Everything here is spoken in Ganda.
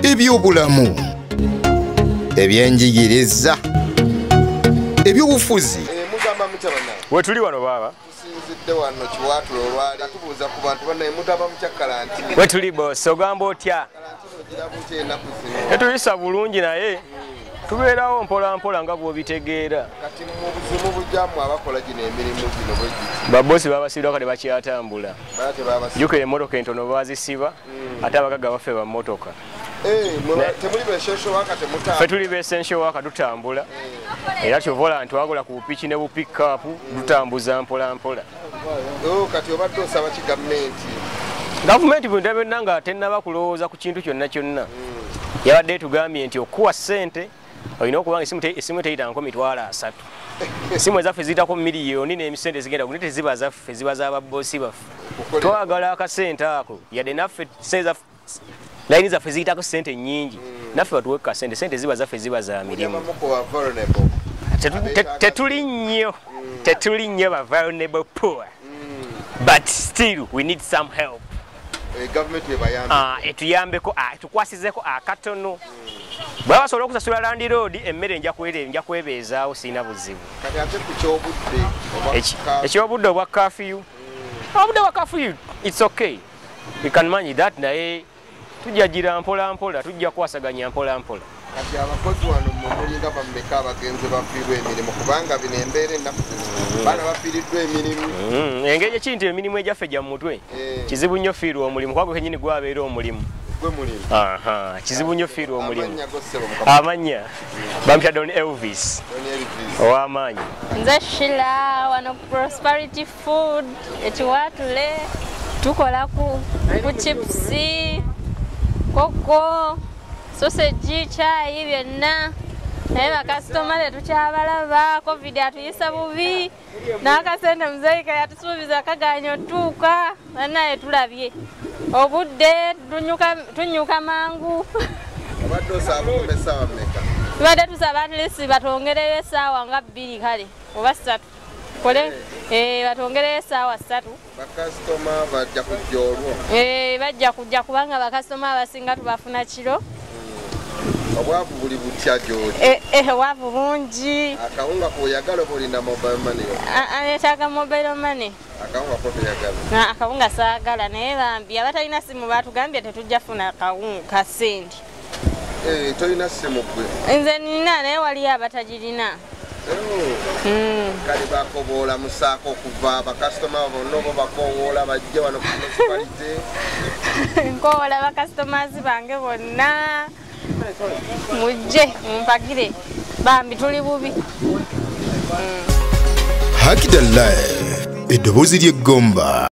ebyobulamu, ebyenjigiriza, ebyobufuzi. Mugamba mutabana. Wetuli wano baba. Tusinzidde wano kiwatulo olwali tubuuza ku bantu bannaye mutaba mu kya kalantini. Wetuli boss ogamba otya? Kalantini ogira buti ennaku zino. Tetuyisa bulungi naye tubeerawo mpola mpola nga bw'obitegeera. Kati mu buzimu bujjamu abakola gino emirimu gino bwe giti. Babosi babasibirwa kale bakyatambula. Bate babasiba. Jukira emmotoka entono bazisiba ate abagagga baffe bammotoka. Temuli b'essential worker temutambula. Ffe tuli b'essential worker tutambula. Era kyovola ntwagula ku bupiki ne bupikaapu tutambuza mpola mpola. Kati obadde osaba ki gavumenti? Gavumenti bwenda byonna nga tennaba kulowooza ku kintu kyonna kyonna. Yabadde tugambye nti okuwa ssente olina okubanga essimu teyitangako mitwalo 3. Essimu ezaffe ziyitako miliyoni n'emisente zigenda ku teziba zaffe ziba z'ababosi baffe. Twagala akasente ako yadde naffe layini zaffe ziyitako ssente nnyingi naffe batuwe kasente ssente ziba zaffe ziba za mirimu. Tetuli nnyo ba vulnerable poor. But still we need some help. Etuyambeko tukwasizeko akatono. Bwaba sobola okusasula Land Road emmere nja kwebeezaawo sirina buzibu. Kati ate ku kyobudde. Ekyobudde obwa curfew. Obudde bwa curfew it's okay. We can manage that naye tujja gira mpola mpola tujja kwasaganya mpola mpola. Kati abakozi wano mulinga bammeka abagenzi bafiirwa emirimu kubanga bino embeera ennaku zino baana bafiiriddwa emirimu. Engeri ekinti emirimu egyaffe gya mutwe kizibu nnyo fiirwa omulimu kwagwe kennyini gwabeera omulimu. Kizibu nnyo fiirwa omulimu. Amanya bampya Don Elvis ow'amaanyi. Nze Sheila wano Prosperity Food ekiwatule tukola ku chipsi koko sausage chai byonna naye bakasitoma tetukyabalaba covid atuyisa bubi n'akasente muzeeyika yatusuubiza kaganya otuuka naye tulabye obudde tunyuka mangu. Obadde osaba essaawa mmeka? Tubadde tusaba at least batongereyo essaawa nga 2 kale oba 3 kole batongereyo essaawa 3. Bakasitoma bajja kujja olwo? Bajja kujja kubanga bakasitoma abasinga tubafuna kiro. Obwavu buli butya gy'oli? Obwavu bungi. Akawunga k'oyagala oba olina mobile money? Neetaaga mobile money. Akawunga ko toyagala? Akawunga saagala naye bambi abatalina simu baatugambye tetujja funa ka ssente. Tolina simu gwe? Nze nina naye waliyo abatagirina. Kale bakoboola musaako okuva bakasitoma bonna oba bakowoola bajje wano ku municipality? Nkowoola bakasitomazi bange bonna mujje mumpagire bambi tuli bubi. Hakida Live, eddoboozi ly'eggomba.